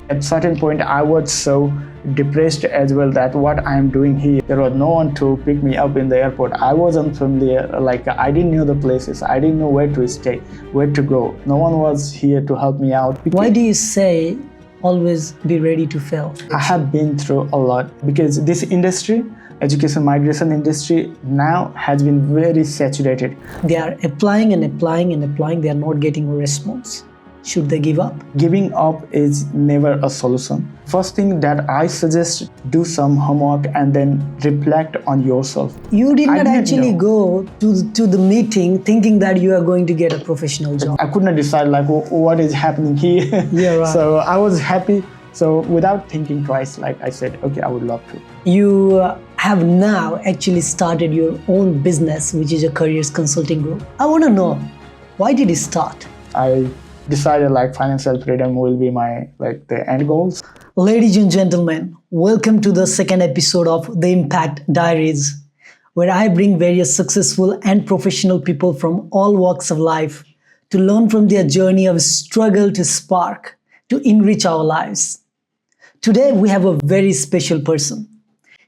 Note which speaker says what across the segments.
Speaker 1: At certain point, I was so depressed as well that what I am doing here. There was no one to pick me up in the airport. I was unfamiliar, like I didn't know the places. I didn't know where to stay, where to go. No one was here to help me out.
Speaker 2: Why do you say always be ready to fail?
Speaker 1: I have been through a lot because this industry, education migration industry, now has been very saturated.
Speaker 2: They are applying and applying and applying. They are not getting a response. Should they give up?
Speaker 1: Giving up is never a solution. First thing that I suggest, do some homework and then reflect on yourself.
Speaker 2: You did not actually go to the meeting thinking that you are going to get a professional job.
Speaker 1: I could not decide like what is happening here.
Speaker 2: Yeah, right.
Speaker 1: So I was happy. So without thinking twice, like I said, okay, I would love to.
Speaker 2: You have now actually started your own business, which is a careers consulting group. I want to know, why did you start?
Speaker 1: I decided like financial freedom will be my the end goals.
Speaker 2: Ladies and gentlemen, welcome to the second episode of the Impact Diaries, where I bring various successful and professional people from all walks of life to learn from their journey of struggle to spark, to enrich our lives. Today, we have a very special person.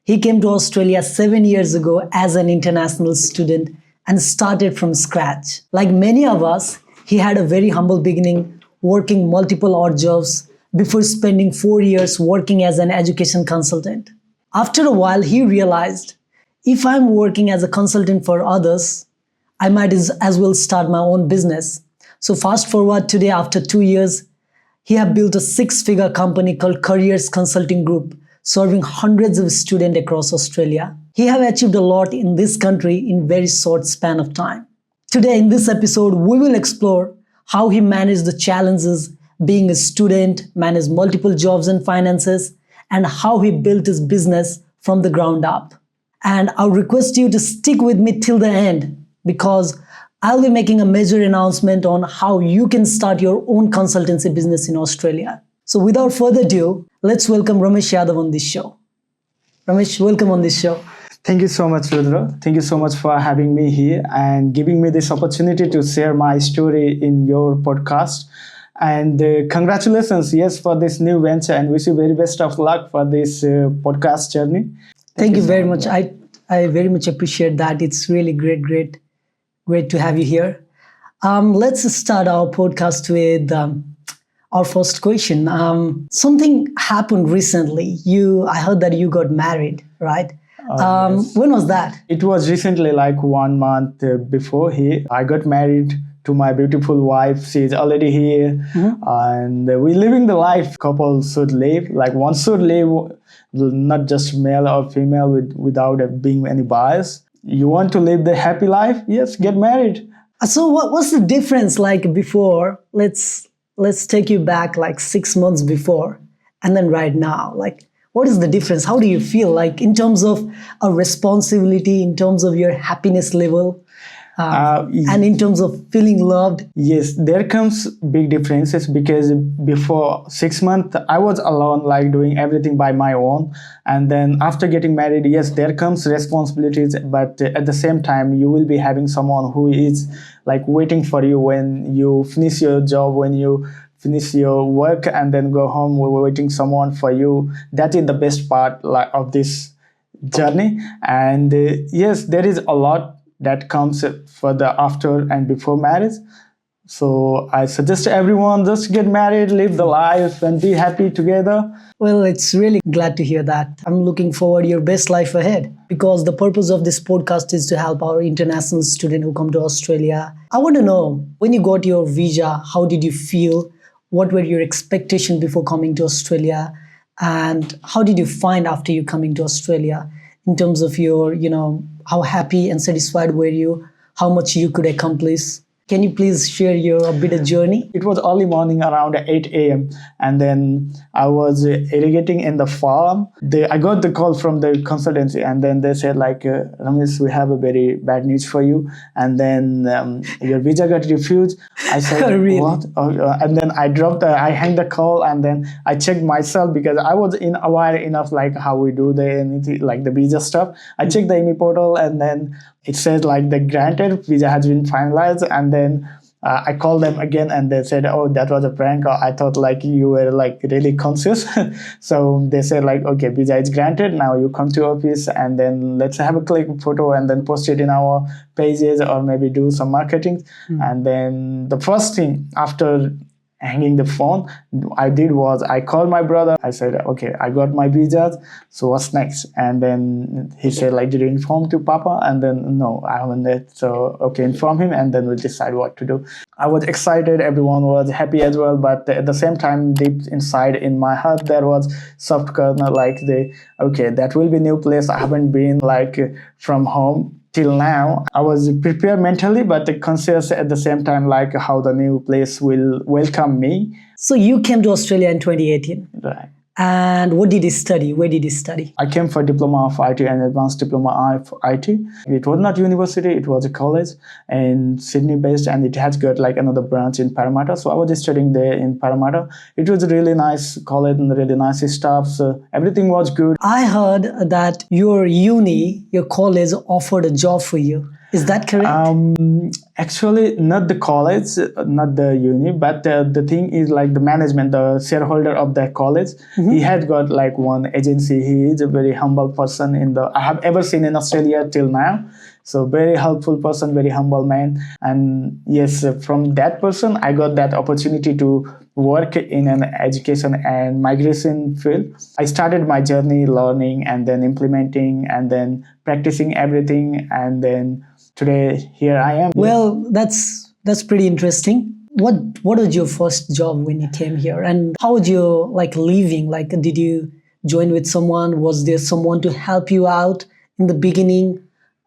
Speaker 2: He came to Australia 7 years ago as an international student and started from scratch. Like many of us, he had a very humble beginning, working multiple odd jobs before spending 4 years working as an education consultant. After a while, he realized, if I'm working as a consultant for others, I might as well start my own business. So fast forward today, after 2 years, he has built a 6-figure company called Careers Consulting Group, serving hundreds of students across Australia. He has achieved a lot in this country in very short span of time. Today in this episode, we will explore how he managed the challenges being a student, managed multiple jobs and finances, and how he built his business from the ground up. And I'll request you to stick with me till the end because I'll be making a major announcement on how you can start your own consultancy business in Australia. So without further ado, let's welcome Ramesh Yadav on this show. Ramesh, welcome on this show.
Speaker 1: Thank you so much, Rudra. Thank you so much for having me here and giving me this opportunity to share my story in your podcast. And congratulations, yes, for this new venture, and wish you very best of luck for this podcast journey.
Speaker 2: Thank you very much. I very much appreciate that. It's really great to have you here. Let's start our podcast with our first question. Something happened recently. I heard that you got married, right? Yes. When was that?
Speaker 1: It was recently, like 1 month before here. I got married to my beautiful wife. She's already here. And we're living the life couples should live. Like one should live, not just male or female without being any bias. You want to live the happy life? Yes, get married.
Speaker 2: So what's the difference like before? Let's take you back like 6 months before and then right now. Like, what is the difference? How do you feel like in terms of a responsibility, in terms of your happiness level, and in terms of feeling loved?
Speaker 1: Yes, there comes big differences because before 6 months, I was alone, like doing everything by my own. And then after getting married, yes, there comes responsibilities. But at the same time, you will be having someone who is like waiting for you when you finish your job, when you finish your work and then go home, we're waiting someone for you. That is the best part of this journey. And yes, there is a lot that comes for the after and before marriage. So I suggest everyone just get married, live the life and be happy together.
Speaker 2: Well, it's really glad to hear that. I'm looking forward to your best life ahead because the purpose of this podcast is to help our international students who come to Australia. I want to know, when you got your visa, how did you feel? What were your expectations before coming to Australia? And how did you find after you coming to Australia in terms of your, how happy and satisfied were you? How much you could accomplish? Can you please share your bit of journey?
Speaker 1: It was early morning around 8 a.m. and then I was irrigating in the farm. I got the call from the consultancy and then they said like, Ramesh, we have a very bad news for you. And then your visa got refused. I said,
Speaker 2: really?
Speaker 1: What? And then I hung the call and then I checked myself because I was aware enough like how we do the visa stuff. I checked the IME portal and then it says like the granted visa has been finalized and then I called them again and they said, oh, that was a prank. I thought like you were like really conscious. So they said like, okay, visa is granted. Now you come to office and then let's have a click photo and then post it in our pages or maybe do some marketing. And then the first thing after hanging the phone I did was I called my brother. I said, okay, I got my visas, so what's next? And then he said like, did you inform to Papa? And then no, I haven't yet. So okay, inform him and then we'll decide what to do. I was excited, everyone was happy as well, but at the same time deep inside in my heart there was soft corner like okay, that will be new place. I haven't been like from home till now. I was prepared mentally but conscious at the same time like how the new place will welcome me.
Speaker 2: So you came to Australia in 2018.
Speaker 1: Right.
Speaker 2: And what did you study? Where did you study?
Speaker 1: I came for diploma of IT and advanced diploma of IT. It was not university, it was a college in Sydney based, and it has got like another branch in Parramatta. So I was studying there in Parramatta. It was a really nice college and really nice staff. So everything was good.
Speaker 2: I heard that your college offered a job for you. Is that correct?
Speaker 1: Actually, not the college, not the uni, but the thing is like the management, the shareholder of the college. He had got like one agency. He is a very humble person I have ever seen in Australia till now. So very helpful person, very humble man. And yes, from that person, I got that opportunity to work in an education and migration field. I started my journey learning and then implementing and then practicing everything, and then today here I am.
Speaker 2: Well, that's pretty interesting. What was your first job when you came here, and how was your like leaving? Like, did you join with someone? Was there someone to help you out in the beginning,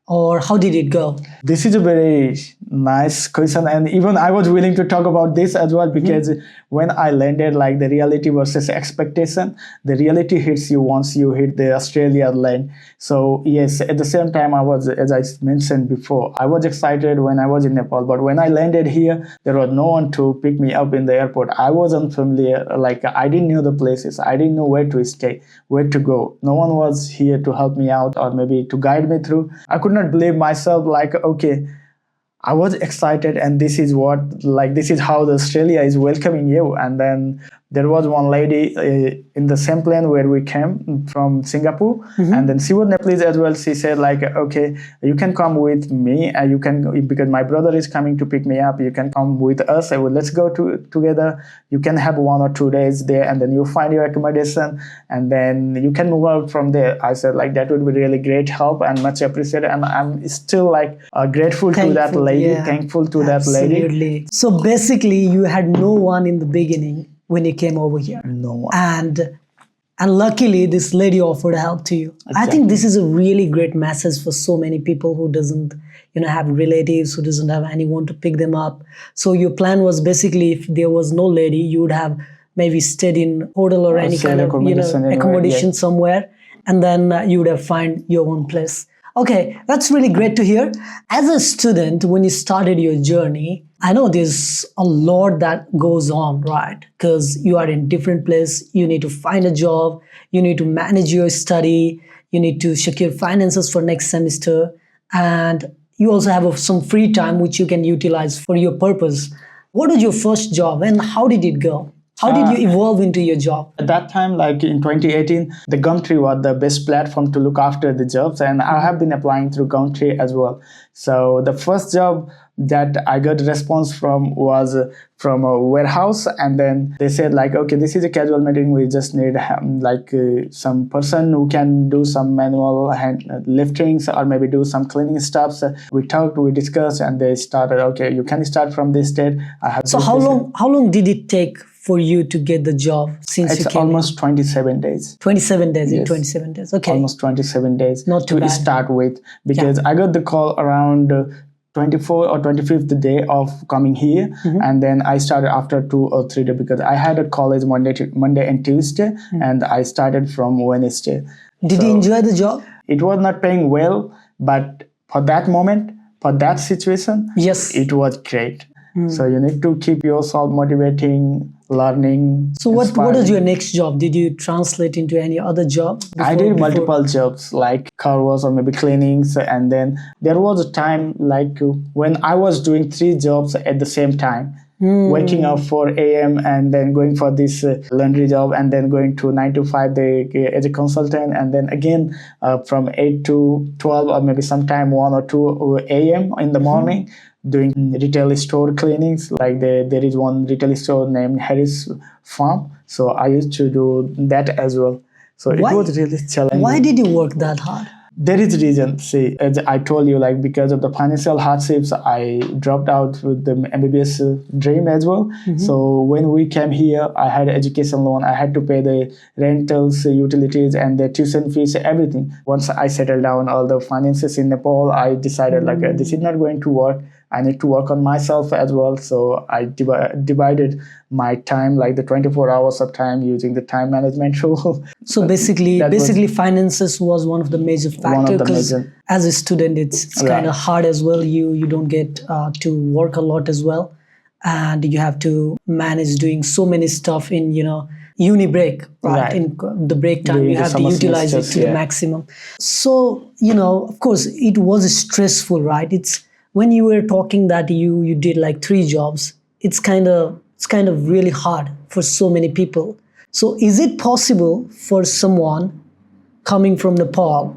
Speaker 2: or how did it go?
Speaker 1: This is a very nice question, and even I was willing to talk about this as well, because when I landed, like the reality versus expectation, the reality hits you once you hit the Australia land. So yes, at the same time I was, as I mentioned before, I was excited when I was in Nepal, but when I landed here, there was no one to pick me up in the airport. I was unfamiliar, like I didn't know the places, I didn't know where to stay, where to go. No one was here to help me out or maybe to guide me through. I could not believe myself, like, okay, I was excited and this is how the Australia is welcoming you. And then there was one lady in the same plane where we came from Singapore, and then she was Nepalese as well. She said like, okay, you can come with me, you can, because my brother is coming to pick me up, you can come with us. I will, let's go together. You can have 1 or 2 days there, and then you find your accommodation, and then you can move out from there. I said like, that would be really great help and much appreciated. And I'm still like grateful to that lady, thankful to that lady.
Speaker 2: So basically, you had no one in the beginning when you came over here.
Speaker 1: No one.
Speaker 2: And luckily this lady offered help to you. Exactly. I think this is a really great message for so many people who doesn't have relatives, who doesn't have anyone to pick them up. So your plan was basically, if there was no lady, you would have maybe stayed in hotel or any kind of accommodation somewhere, and then you would have find your own place. Okay, that's really great to hear. As a student, when you started your journey, I know there's a lot that goes on, right? Because you are in different place, you need to find a job, you need to manage your study, you need to secure finances for next semester, and you also have some free time which you can utilize for your purpose. What was your first job and how did it go? How did you evolve into your job?
Speaker 1: At that time, like in 2018, the Gumtree was the best platform to look after the jobs, and I have been applying through Gumtree as well. So the first job that I got response from was from a warehouse, and then they said like, okay, this is a casual meeting, we just need some person who can do some manual hand liftings or maybe do some cleaning stuff. So we talked, we discussed, and they started, okay, you can start from this date.
Speaker 2: So how long did it take for you to get the job since you came?
Speaker 1: It's almost 27 days.
Speaker 2: 27 days, yes. In 27 days, okay.
Speaker 1: Almost 27 days
Speaker 2: Not too
Speaker 1: to
Speaker 2: bad.
Speaker 1: Start with, because I got the call around 24th or 25th day of coming here, and then I started after 2 or 3 days, because I had a college Monday and Tuesday, and I started from Wednesday.
Speaker 2: Did you enjoy the job?
Speaker 1: It was not paying well, but for that moment, for that situation,
Speaker 2: yes,
Speaker 1: it was great. So you need to keep yourself motivating, learning,
Speaker 2: So what is
Speaker 1: inspiring.
Speaker 2: your next job? Did you translate into any other job?
Speaker 1: I did multiple jobs like car wash or maybe cleanings, and then there was a time like when I was doing three jobs at the same time. Waking up 4 a.m. and then going for this laundry job, and then going to 9 to 5 as a consultant, and then again from 8 to 12 or maybe sometime 1 or 2 a.m. in the morning doing retail store cleanings. Like there is one retail store named Harris Farm. So I used to do that as well. So it was really challenging.
Speaker 2: Why did you work that hard?
Speaker 1: There is reason. See, as I told you, like because of the financial hardships, I dropped out with the MBBS dream as well. So when we came here, I had education loan. I had to pay the rentals, utilities, and the tuition fees, everything. Once I settled down all the finances in Nepal, I decided like this is not going to work. I need to work on myself as well. So I divided my time, like the 24 hours of time, using the time management tool.
Speaker 2: So basically, finances was one of the major factors, because as a student, it's kind of hard as well. You don't get to work a lot as well, and you have to manage doing so many stuff in uni break, right? In the break time, you have to utilize it to the maximum. So of course, it was stressful, right? It's when you were talking that you did like three jobs. It's kind of really hard for so many people. So is it possible for someone coming from Nepal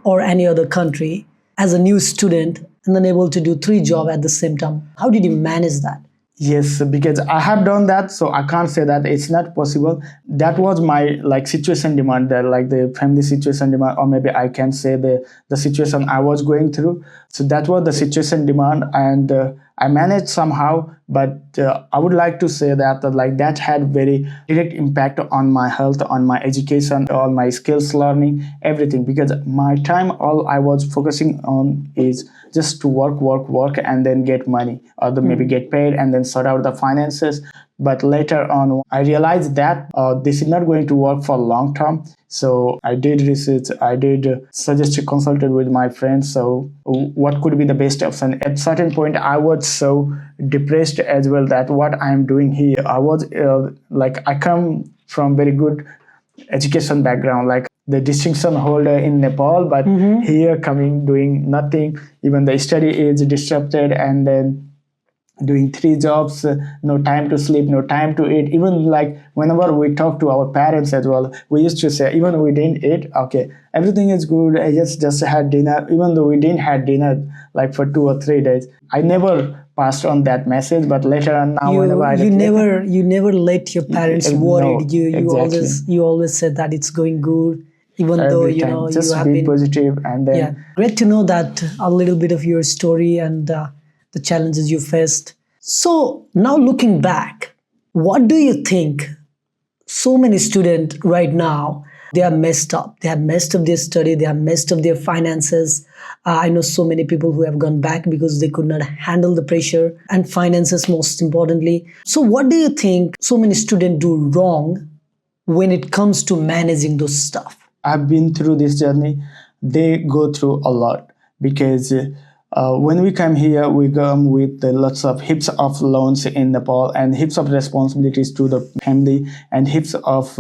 Speaker 2: or any other country as a new student and then able to do three jobs at the same time? How did you manage that?
Speaker 1: Yes, because I have done that, so I can't say that it's not possible. That was my like situation demand, that like the family situation demand, or maybe I can say the situation I was going through. So that was the situation demand, and I managed somehow. But I would like to say that like that had very direct impact on my health, on my education, on my skills learning, everything. Because my time, all I was focusing on is just to work, and then get money, or maybe get paid, and then sort out the finances. But later on, I realized that this is not going to work for long term. So I did research. I did suggest consulted with my friends. So what could be the best option? At certain point, I was so depressed as well that what I am doing here. I was like I come from very good education background, like the distinction holder in Nepal, but here coming doing nothing. Even the study is disrupted, and then doing three jobs, no time to sleep, no time to eat. Even like whenever we talk to our parents as well, we used to say, even we didn't eat, okay, everything is good, I just had dinner. Even though we didn't had dinner like for 2 or 3 days, I never passed on that message. But later on, now whenever
Speaker 2: you never let your parents worried.
Speaker 1: Exactly.
Speaker 2: You always said that it's going good, even though
Speaker 1: just
Speaker 2: you have
Speaker 1: be
Speaker 2: been
Speaker 1: positive. And then
Speaker 2: great to know that a little bit of your story and the challenges you faced. So now looking back, what do you think? So many students right now, they are messed up. They have messed up their study. They have messed up their finances. I know so many people who have gone back because they could not handle the pressure and finances most importantly. So what do you think so many students do wrong when it comes to managing those stuff?
Speaker 1: I've been through this journey. They go through a lot because when we come here, we come with lots of heaps of loans in Nepal and heaps of responsibilities to the family and heaps of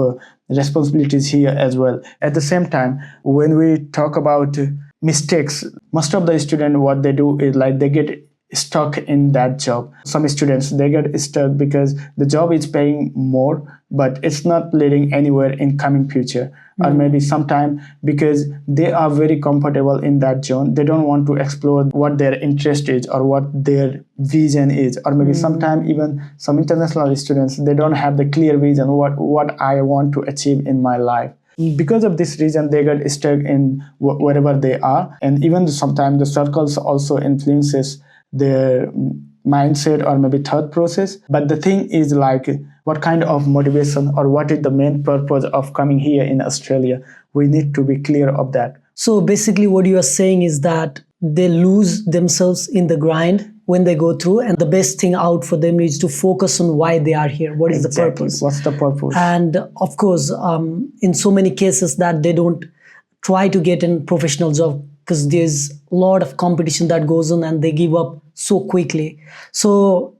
Speaker 1: responsibilities here as well. At the same time, when we talk about mistakes, most of the students, what they do is like they get stuck in that job. Some students, they get stuck because the job is paying more, but it's not leading anywhere in coming future. Or maybe sometime because they are very comfortable in that zone, they don't want to explore what their interest is or what their vision is. Or maybe sometime even some international students, they don't have the clear vision what I want to achieve in my life. Because of this reason, they get stuck in wherever they are. And even sometimes the circles also influences their mindset or maybe thought process. But the thing is like, what kind of motivation or what is the main purpose of coming here in Australia? We need to be clear of that.
Speaker 2: So basically what you are saying is that they lose themselves in the grind when they go through, and the best thing out for them is to focus on why they are here. What is the purpose?
Speaker 1: What's the purpose?
Speaker 2: And of course, in so many cases that they don't try to get a professional job because there's a lot of competition that goes on and they give up so quickly. So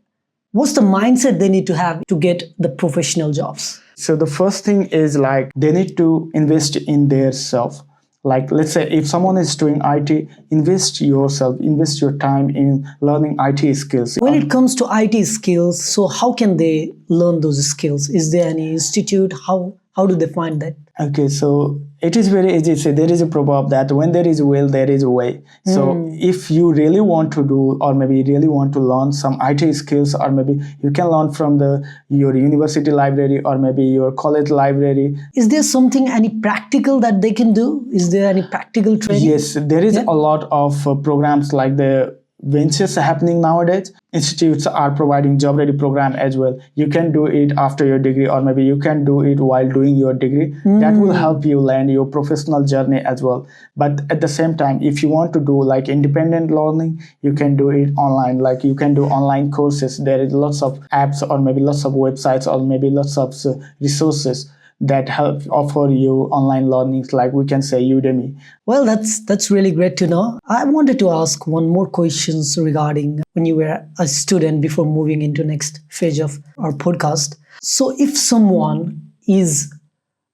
Speaker 2: What's the mindset they need to have to get the professional jobs?
Speaker 1: So the first thing is like they need to invest in their self. Like let's say if someone is doing IT, invest yourself, invest your time in learning IT skills.
Speaker 2: When it comes to IT skills, so how can they learn those skills? Is there any institute? How do they find that?
Speaker 1: Okay, so it is very easy. So there is a proverb that when there is a will, there is a way. So if you really want to do, or maybe you really want to learn some IT skills, or maybe you can learn from your university library or maybe your college library.
Speaker 2: Is there something, any practical that they can do? Is there any practical training?
Speaker 1: Yes, there is a lot of programs like the ventures happening nowadays. Institutes are providing job ready program as well. You can do it after your degree, or maybe you can do it while doing your degree. That will help you land your professional journey as well. But at the same time, if you want to do like independent learning, you can do it online. Like you can do online courses. There is lots of apps or maybe lots of websites or maybe lots of resources that help offer you online learnings, like we can say Udemy.
Speaker 2: Well, that's really great to know. I wanted to ask one more questions regarding when you were a student before moving into next phase of our podcast. So if someone is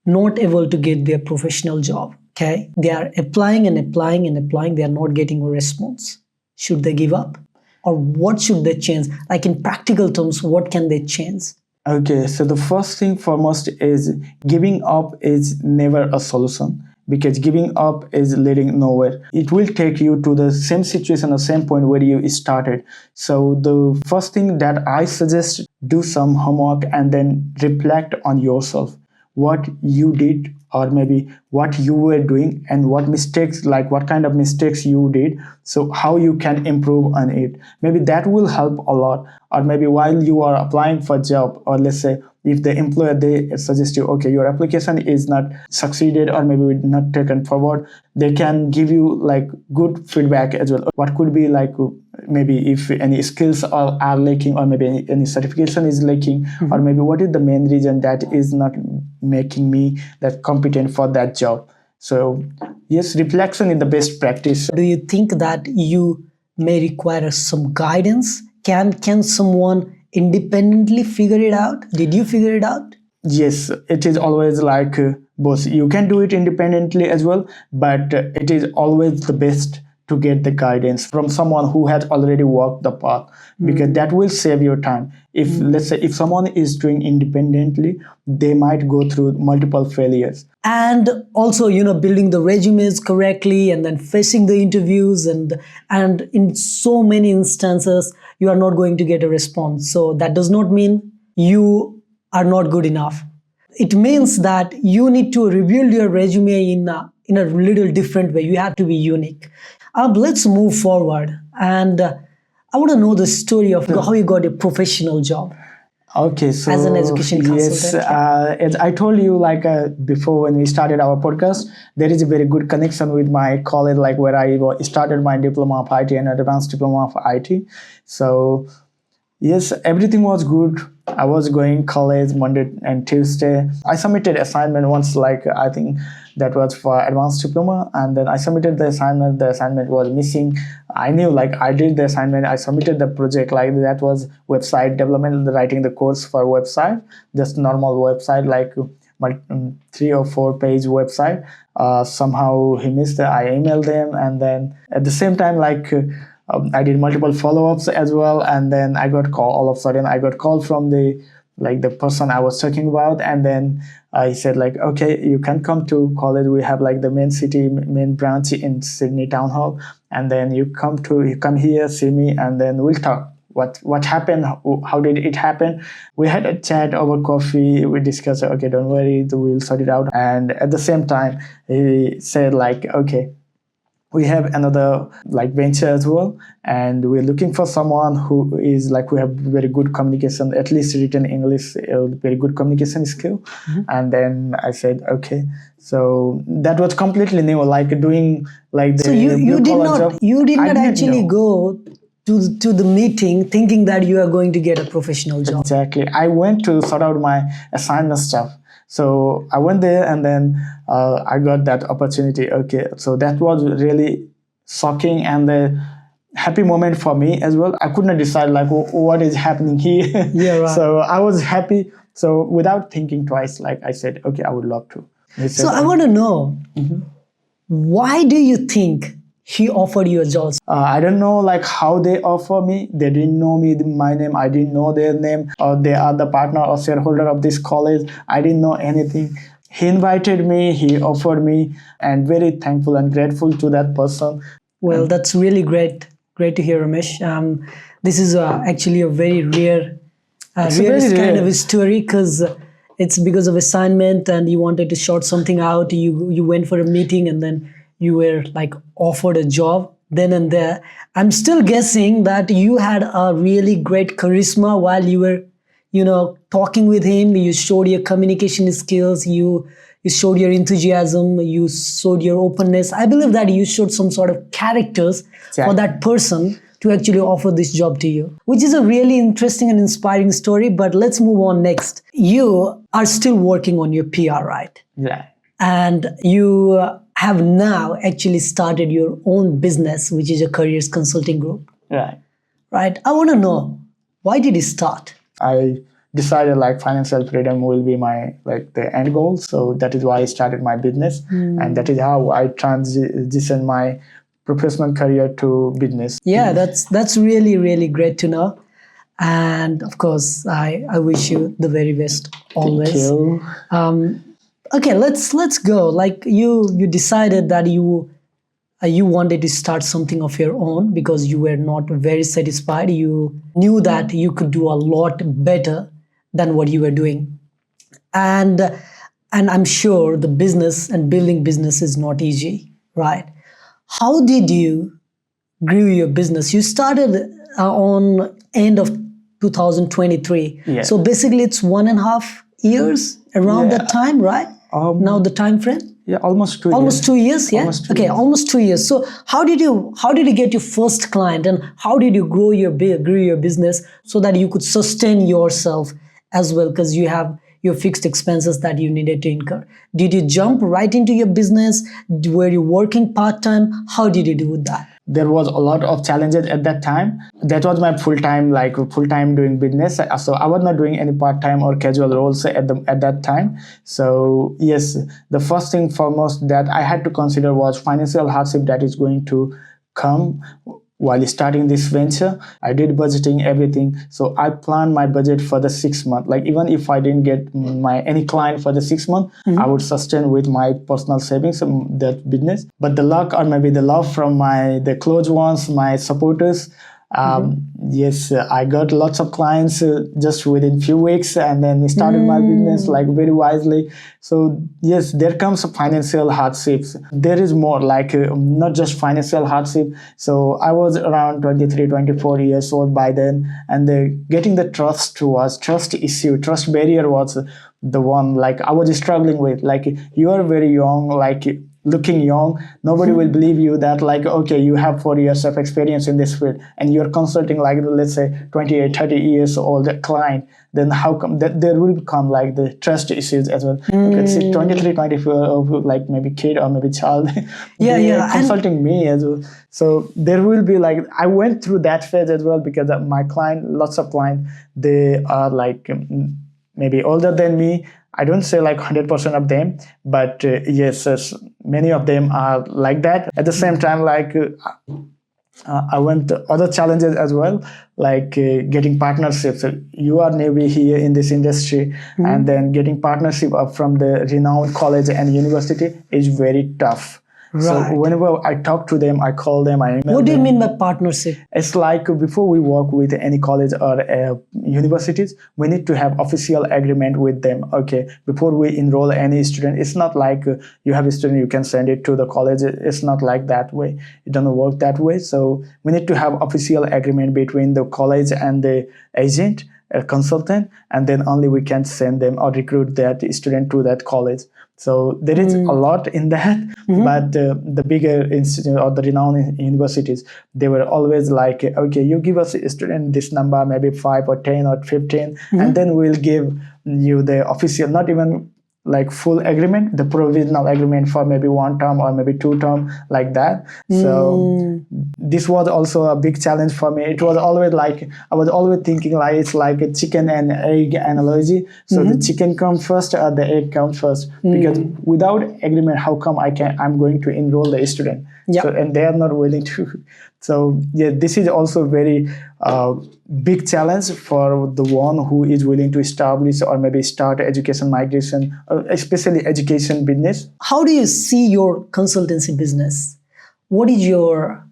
Speaker 2: not able to get their professional job, okay, they are applying and applying and applying, they are not getting a response. Should they give up? Or what should they change? Like in practical terms, what can they change?
Speaker 1: Okay, so the first thing foremost is giving up is never a solution, because giving up is leading nowhere. It will take you to the same situation, the same point where you started. So the first thing that I suggest, do some homework and then reflect on yourself, what you did or maybe what you were doing and what mistakes, like what kind of mistakes you did, so how you can improve on it. Maybe that will help a lot. Or maybe while you are applying for a job, or let's say if the employer, they suggest you, okay, your application is not succeeded or maybe not taken forward, they can give you like good feedback as well. What could be like, maybe if any skills are lacking, or maybe any certification is lacking, or maybe what is the main reason that is not making me that competent for that job. So yes, reflection is the best practice.
Speaker 2: Do you think that you may require some guidance? Can someone independently figure it out? Did you figure it out?
Speaker 1: Yes, it is always like both. You can do it independently as well, but it is always the best to get the guidance from someone who has already walked the path, because that will save your time. If let's say if someone is doing independently, they might go through multiple failures.
Speaker 2: And also, building the resumes correctly and then facing the interviews, and in so many instances you are not going to get a response. So that does not mean you are not good enough. It means that you need to rebuild your resume in a little different way. You have to be unique. Let's move forward, and I want to know the story of how you got a professional job.
Speaker 1: Okay, so
Speaker 2: as an education
Speaker 1: yes,
Speaker 2: consultant.
Speaker 1: as I told you, like before when we started our podcast, there is a very good connection with my college, like where I started my diploma of IT and advanced diploma of IT. So yes, everything was good. I was going college Monday and Tuesday. I submitted assignment once, like I think that was for advanced diploma, and then I submitted the assignment. The assignment was missing. I knew, like I did the assignment. I submitted the project, like that was website development, writing the course for website, just normal website, like 3 or 4 page website. Somehow he missed it. I emailed them, and then at the same time, like. I did multiple follow-ups as well, and then I got call. All of a sudden, I got call from the person I was talking about, and then he said like, okay, you can come to college. We have like the main branch in Sydney Town Hall, and then you come here, see me, and then we'll talk. What happened? How did it happen? We had a chat over coffee. We discussed. Okay, don't worry, we'll sort it out. And at the same time, he said like, okay, we have another like venture as well, and we're looking for someone who is like, we have very good communication, at least written English, very good communication skill. And then I said okay. So that was completely new, like doing like the
Speaker 2: So you did not
Speaker 1: job.
Speaker 2: you did
Speaker 1: I
Speaker 2: not
Speaker 1: didn't
Speaker 2: actually
Speaker 1: know.
Speaker 2: go to the meeting thinking that you are going to get a professional job.
Speaker 1: Exactly. I went to sort out my assignment stuff. So I went there, and then I got that opportunity. Okay, so that was really shocking, and happy moment for me as well. I could not decide like what is happening here.
Speaker 2: Yeah, right.
Speaker 1: So I was happy. So without thinking twice, like I said, okay, I would love to. He
Speaker 2: So
Speaker 1: said,
Speaker 2: I want to know, why do you think he offered you a job?
Speaker 1: I don't know like how they offer me. They didn't know me, my name. I didn't know their name, or they are the partner or shareholder of this college. I didn't know anything. He invited me, he offered me, and very thankful and grateful to that person.
Speaker 2: Well, that's really great. Great to hear, Ramesh. This is actually a very rare,
Speaker 1: It's
Speaker 2: rarest
Speaker 1: very
Speaker 2: kind of
Speaker 1: rare.
Speaker 2: a story, because it's because of assignment and you wanted to sort something out. You went for a meeting and then you were like offered a job then and there. I'm still guessing that you had a really great charisma while you were, talking with him. You showed your communication skills. You showed your enthusiasm. You showed your openness. I believe that you showed some sort of characters for
Speaker 1: Exactly.
Speaker 2: that person to actually offer this job to you, which is a really interesting and inspiring story. But let's move on next. You are still working on your PR, right?
Speaker 1: Yeah.
Speaker 2: And you have now actually started your own business, which is a careers consulting group,
Speaker 1: Right.
Speaker 2: right? I want to know, why did you start?
Speaker 1: I decided like financial freedom will be my like the end goal. So that is why I started my business, and that is how I transitioned my professional career to business.
Speaker 2: Yeah, that's really really great to know. And of course, I wish you the very best always.
Speaker 1: Thank you.
Speaker 2: Okay, let's go. Like you decided that you wanted to start something of your own because you were not very satisfied. You knew that you could do a lot better than what you were doing, and and I'm sure the business and building business is not easy, right? How did you grew your business? You started on end of 2023.
Speaker 1: Yeah.
Speaker 2: So basically it's 1.5 years around
Speaker 1: Yeah.
Speaker 2: that time, right? Now the time frame?
Speaker 1: Yeah, almost 2
Speaker 2: Almost
Speaker 1: years.
Speaker 2: 2 years, yeah?
Speaker 1: Almost 2
Speaker 2: Okay,
Speaker 1: years.
Speaker 2: almost 2 years. So how did you get your first client, and how did you grow your business so that you could sustain yourself as well, because you have your fixed expenses that you needed to incur? Did you jump right into your business? Were you working part-time? How did you do that?
Speaker 1: There was a lot of challenges at that time. That was my full time doing business. So I was not doing any part-time or casual roles at that time. So yes, the first thing foremost that I had to consider was financial hardship that is going to come while starting this venture. I did budgeting, everything. So I planned my budget for the 6 month. Like even if I didn't get my any client for the 6 month, I would sustain with my personal savings that business. But the luck, or maybe the love from the close ones, my supporters. Yes, I got lots of clients just within few weeks, and then started my business like very wisely. So yes, there comes financial hardships. There is more like not just financial hardship. So I was around 23, 24 years old by then, and getting the trust issue, trust barrier was the one like I was struggling with. Like you are very young, like looking young, nobody will believe you that like okay, you have 4 years of experience in this field and you're consulting like let's say 28, 30 years old client. Then how come that there will come like the trust issues as well? You can see 23, 24 of like maybe kid or maybe child.
Speaker 2: Yeah,
Speaker 1: they
Speaker 2: yeah,
Speaker 1: are consulting me as well. So there will be like I went through that phase as well, because my client, lots of clients, they are like maybe older than me. I don't say like 100% of them, but yes, many of them are like that. At the same time, like I went to other challenges as well, like getting partnerships. So you are maybe here in this industry, and then getting partnership up from the renowned college and university is very tough. So
Speaker 2: Right.
Speaker 1: whenever I talk to them, I call them, I email
Speaker 2: What do you
Speaker 1: them.
Speaker 2: mean by partnership?
Speaker 1: It's like before we work with any college or universities, we need to have official agreement with them. Okay, before we enroll any student, it's not like you have a student, you can send it to the college. It's not like that way. It doesn't work that way. So we need to have official agreement between the college and the agent, a consultant, and then only we can send them or recruit that student to that college. So there is a lot in that, but the bigger institute or the renowned universities, they were always like, okay, you give us a student this number, maybe 5 or 10 or 15, and then we'll give you the official, not even like full agreement, the provisional agreement for maybe 1 term or maybe 2 term, like that. So this was also a big challenge for me. It was always like, I was always thinking like it's like a chicken and egg analogy. So the chicken comes first or the egg comes first, because without agreement, how come I'm going to enroll the student?
Speaker 2: Yeah.
Speaker 1: So, and they are not willing to. So yeah, this is also very big challenge for the one who is willing to establish or maybe start education migration, especially education business.
Speaker 2: How do you see your consultancy business? What is your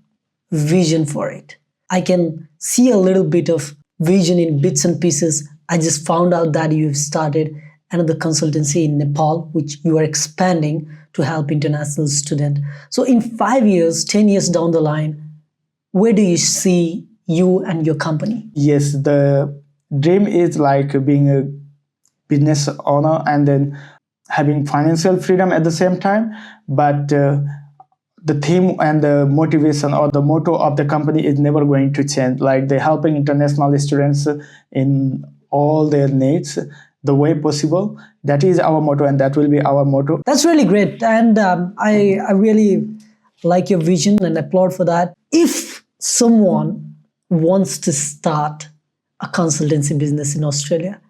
Speaker 2: vision for it? I can see a little bit of vision in bits and pieces. I just found out that you've started another consultancy in Nepal, which you are expanding to help international students. So in 5 years, 10 years down the line, where do you see you and your company?
Speaker 1: Yes, the dream is like being a business owner and then having financial freedom at the same time. But the theme and the motivation or the motto of the company is never going to change. Like they're helping international students in all their needs the way possible. That is our motto, and that will be our motto.
Speaker 2: That's really great. And I really like your vision and applaud for that. If someone wants to start a consultancy business in Australia,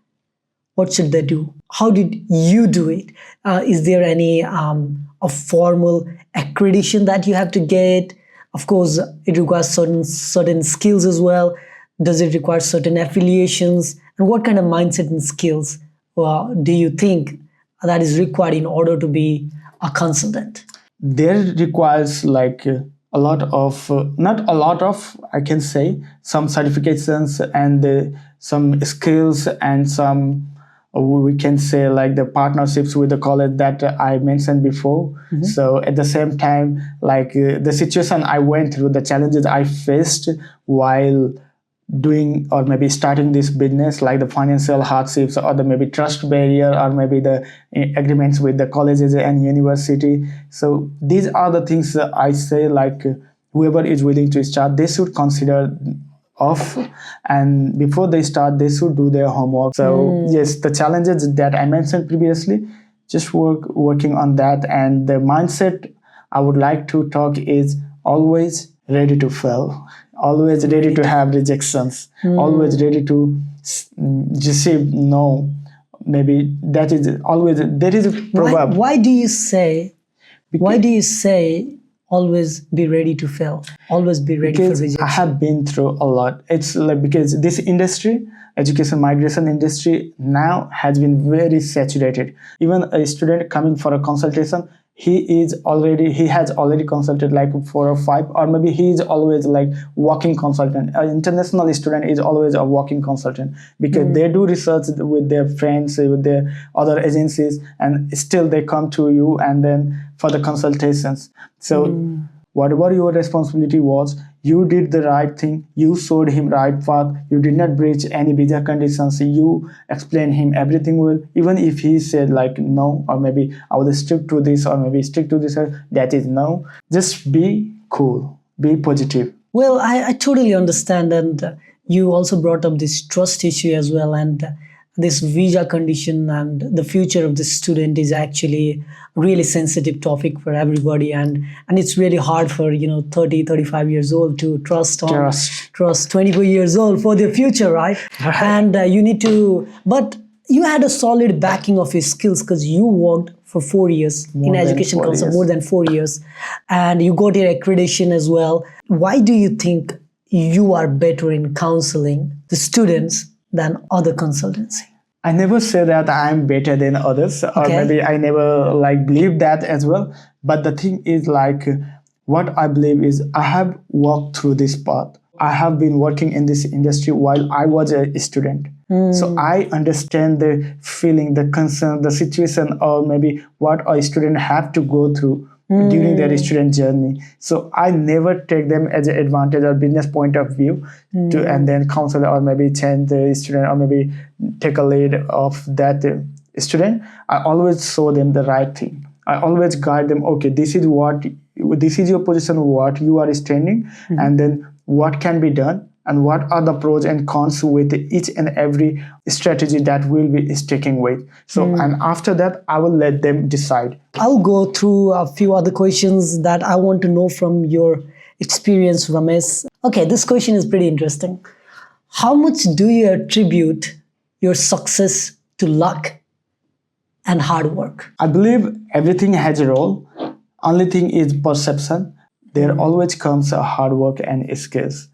Speaker 2: what should they do? How did you do it? Is there any a formal accreditation that you have to get? Of course, it requires certain skills as well. Does it require certain affiliations? And what kind of mindset and skills do you think that is required in order to be a consultant?
Speaker 1: There requires like a lot of, not a lot of, I can say, some certifications and some skills and some, we can say like the partnerships with the college that I mentioned before. So at the same time, like the situation I went through, the challenges I faced while doing or maybe starting this business, like the financial hardships or the maybe trust barrier or maybe the agreements with the colleges and university. So these are the things that I say, like whoever is willing to start, they should consider off, and before they start they should do their homework. So yes, the challenges that I mentioned previously, just working on that. And the mindset I would like to talk is always ready to fail, always ready to have rejections, always ready to receive no. Maybe that is always, there is a proverb.
Speaker 2: Why do you say always be ready to fail, always be ready for rejection?
Speaker 1: I have been through a lot. It's like because this industry, education migration industry, now has been very saturated. Even a student coming for a consultation, he has already consulted like 4 or 5, or maybe he is always like walking consultant. An international student is always a walking consultant, because they do research with their friends, with their other agencies, and still they come to you and then for the consultations. So whatever your responsibility was, you did the right thing, you showed him right path, you did not breach any visa conditions, you explained him everything well. Even if he said like no, or maybe I will stick to this, or maybe stick to this, that is no. Just be cool, be positive.
Speaker 2: Well, I totally understand, and you also brought up this trust issue as well, and this visa condition and the future of the student is actually a really sensitive topic for everybody, and it's really hard for 30-35 years old to trust 24 years old for their future, right? And you need to, but you had a solid backing of your skills because you worked for 4 years in education council, more than 4 years, and you got your accreditation as well. Why do you think you are better in counseling the students than other consultancy?
Speaker 1: I never say that I'm better than others, or maybe I never like believe that as well. But the thing is like, what I believe is I have walked through this path. I have been working in this industry while I was a student. So I understand the feeling, the concern, the situation, or maybe what a student have to go through during their student journey. So I never take them as an advantage or business point of view to and then counsel or maybe change the student or maybe take a lead of that student. I always show them the right thing. I always guide them. Okay, this is your position, what you are standing, and then what can be done and what are the pros and cons with each and every strategy that we'll be sticking with. So, and after that, I will let them decide.
Speaker 2: I'll go through a few other questions that I want to know from your experience, Ramesh. Okay, this question is pretty interesting. How much do you attribute your success to luck and hard work?
Speaker 1: I believe everything has a role. Only thing is perception. There always comes a hard work and skills.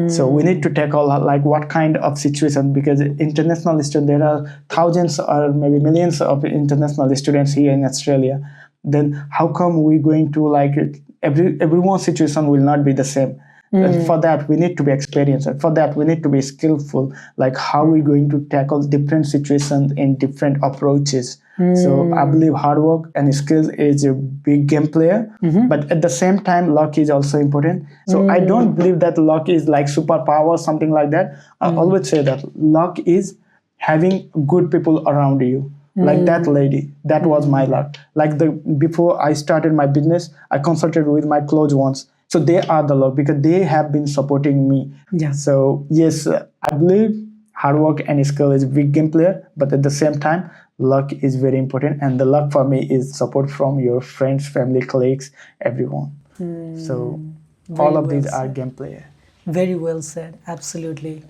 Speaker 1: So we need to tackle like what kind of situation, because international students, there are thousands or maybe millions of international students here in Australia. Then how come we going to like everyone's situation will not be the same? And for that we need to be experienced. For that we need to be skillful. Like how we going to tackle different situations in different approaches. So I believe hard work and skills is a big game player, but at the same time, luck is also important. So I don't believe that luck is like superpower or something like that. I always say that luck is having good people around you. Like that lady, that was my luck. Like before I started my business, I consulted with my close ones. So they are the luck because they have been supporting me.
Speaker 2: Yeah.
Speaker 1: So yes, I believe hard work and skill is a big game player, but at the same time, luck is very important. And the luck for me is support from your friends, family, colleagues, everyone. So all of these are game player.
Speaker 2: Very well said. Absolutely.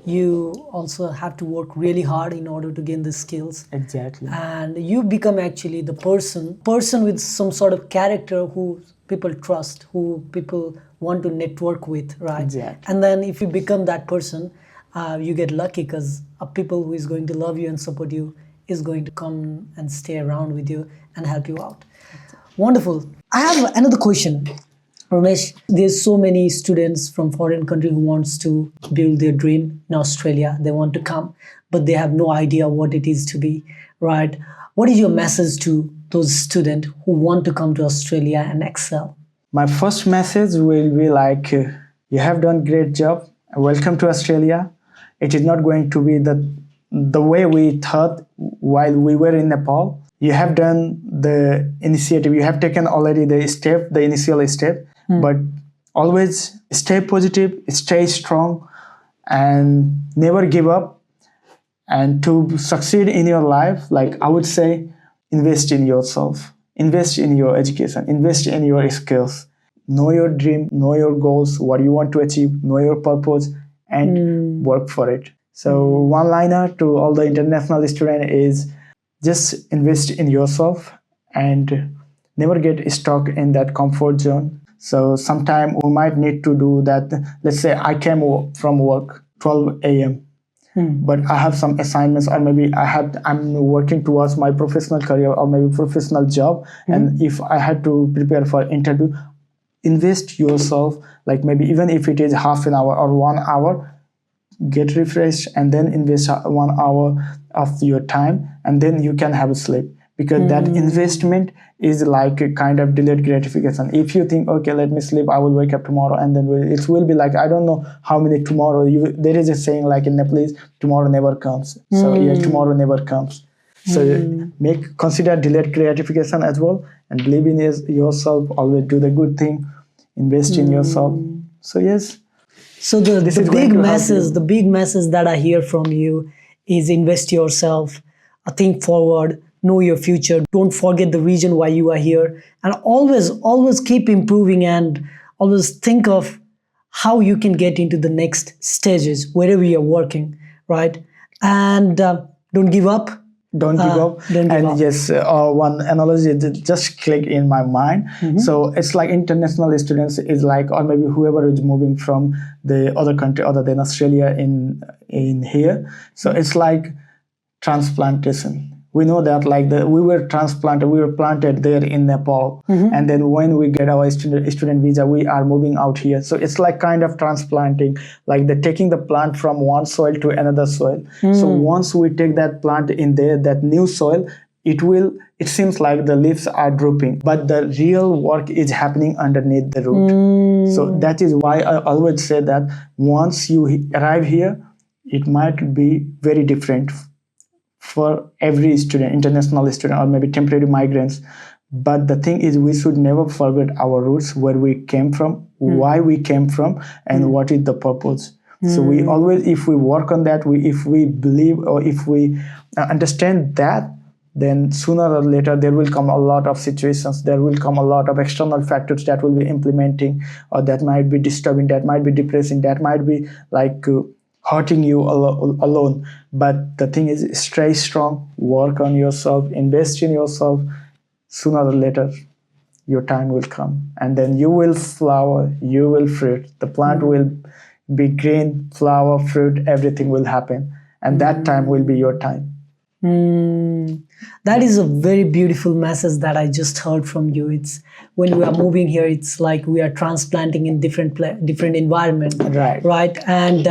Speaker 2: You also have to work really hard in order to gain the skills.
Speaker 1: Exactly.
Speaker 2: And you become actually the person with some sort of character who people trust, who people want to network with, right?
Speaker 1: Exactly.
Speaker 2: And then if you become that person, you get lucky because a people who is going to love you and support you is going to come and stay around with you and help you out. Wonderful. I have another question. Ramesh, there's so many students from foreign country who wants to build their dream in Australia. They want to come, but they have no idea what it is to be, right? What is your message to those students who want to come to Australia and excel?
Speaker 1: My first message will be like, you have done great job. Welcome to Australia. It is not going to be the way we thought while we were in Nepal. You have done the initiative. You have taken already the initial step. But always stay positive, stay strong, and never give up. And to succeed in your life, like I would say, invest in yourself, invest in your education, invest in your skills. Know your dream, know your goals, what you want to achieve, know your purpose, and work for it. So one liner to all the international students is just invest in yourself and never get stuck in that comfort zone. So sometime we might need to do that. Let's say I came from work 12 a.m. But I have some assignments, or maybe I'm working towards my professional career or maybe professional job. And if I had to prepare for interview, invest yourself, like maybe even if it is half an hour or 1 hour, get refreshed and then invest 1 hour of your time, and then you can have a sleep. Because that investment is like a kind of delayed gratification. If you think, okay, let me sleep, I will wake up tomorrow, and then it will be like, I don't know how many tomorrow. There is a saying like in Nepalese, tomorrow never comes. So yeah, tomorrow never comes. So consider delayed gratification as well, and believe in yourself. Always do the good thing, invest in yourself. So yes.
Speaker 2: So the big message that I hear from you is invest yourself, think forward, know your future, don't forget the reason why you are here, and always keep improving, and always think of how you can get into the next stages wherever you're working, right? And don't give up.
Speaker 1: Don't give up. Yes, one analogy just clicked in my mind. So it's like international students is like, or maybe whoever is moving from the other country other than Australia in here. So it's like transplantation. We know that like we were planted there in Nepal, and then when we get our student visa, we are moving out here. So it's like kind of transplanting, like the taking the plant from one soil to another soil. So once we take that plant in there, that new soil, it seems like the leaves are drooping, but the real work is happening underneath the root. So that is why I always say that once you arrive here, it might be very different for every student, international student, or maybe temporary migrants. But the thing is, we should never forget our roots, where we came from, why we came from, and what is the purpose. So we always, if we work on that, if we believe or if we understand that, then sooner or later there will come a lot of situations, there will come a lot of external factors that will be implementing, or that might be disturbing, that might be depressing, that might be like hurting you alone. But the thing is, stay strong, work on yourself, invest in yourself. Sooner or later your time will come, and then you will flower, you will fruit, the plant will be green, flower, fruit, everything will happen, and that time will be your time.
Speaker 2: That is a very beautiful message that I just heard from you. It's when we are moving here, it's like we are transplanting in different environment, right? And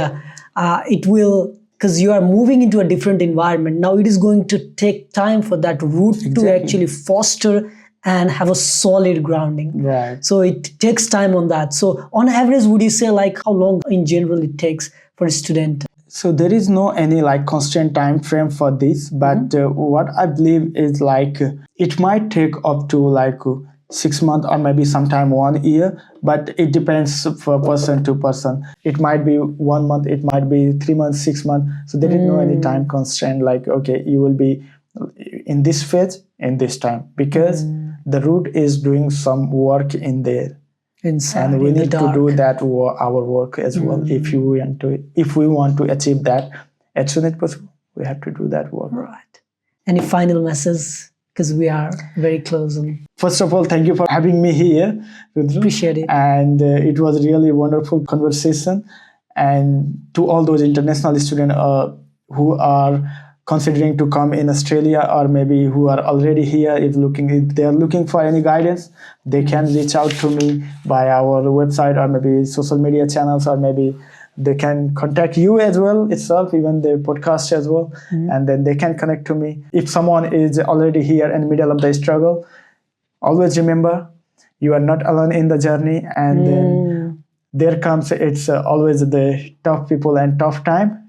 Speaker 2: it will, because you are moving into a different environment. Now it is going to take time for that root to actually foster and have a solid grounding.
Speaker 1: Right.
Speaker 2: So it takes time on that. So on average, would you say like how long in general it takes for a student?
Speaker 1: So there is no any like constant time frame for this, but what I believe is like it might take up to like 6 months or maybe sometime 1 year, but it depends for person to person. It might be 1 month, it might be 3 months, 6 months. So there is no any time constraint like, okay, you will be in this phase in this time, because the root is doing some work in there.
Speaker 2: Inside,
Speaker 1: and we need to do that our work as well. If we want to achieve that as soon as possible, we have to do that work.
Speaker 2: Right. Any final message? Because we are very close.
Speaker 1: First of all, thank you for having me here, Rudra.
Speaker 2: Appreciate it.
Speaker 1: And it was really a wonderful conversation. And to all those international students who are considering to come in Australia, or maybe who are already here, if they are looking for any guidance, they can reach out to me by our website or maybe social media channels, or maybe they can contact you as well itself, even the podcast as well, and then they can connect to me. If someone is already here in the middle of the struggle, always remember you are not alone in the journey, and then there comes, it's always the tough people and tough time.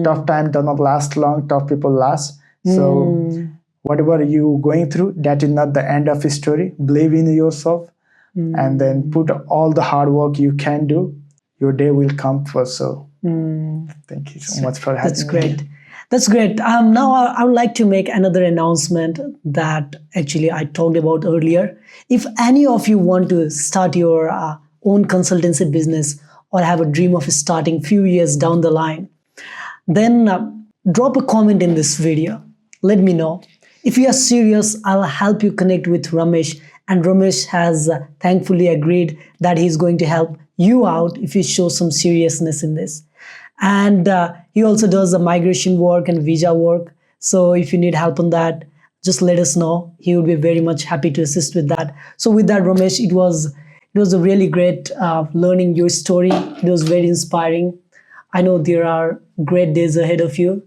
Speaker 1: Tough time does not last long, tough people last. So whatever you going through, that is not the end of the story. Believe in yourself, and then put all the hard work you can do. Your day will come for so. Thank you so much for having me.
Speaker 2: That's great. That's great. Now I would like to make another announcement that actually I talked about earlier. If any of you want to start your own consultancy business, or have a dream of starting few years down the line, then drop a comment in this video. Let me know. If you are serious, I'll help you connect with Ramesh. And Ramesh has thankfully agreed that he's going to help you out if you show some seriousness in this. And he also does the migration work and visa work. So if you need help on that, just let us know. He would be very much happy to assist with that. So with that, Ramesh, it was a really great learning your story. It was very inspiring. I know there are great days ahead of you,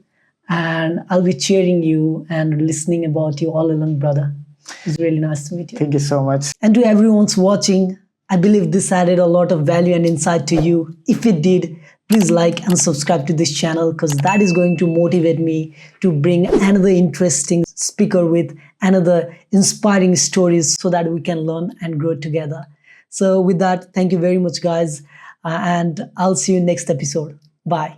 Speaker 2: and I'll be cheering you and listening about you all along, brother. It's really nice to meet you.
Speaker 1: Thank you so much.
Speaker 2: And to everyone's watching, I believe this added a lot of value and insight to you. If it did, please like and subscribe to this channel, because that is going to motivate me to bring another interesting speaker with another inspiring stories, so that we can learn and grow together. So with that, thank you very much, guys. And I'll see you next episode. Bye.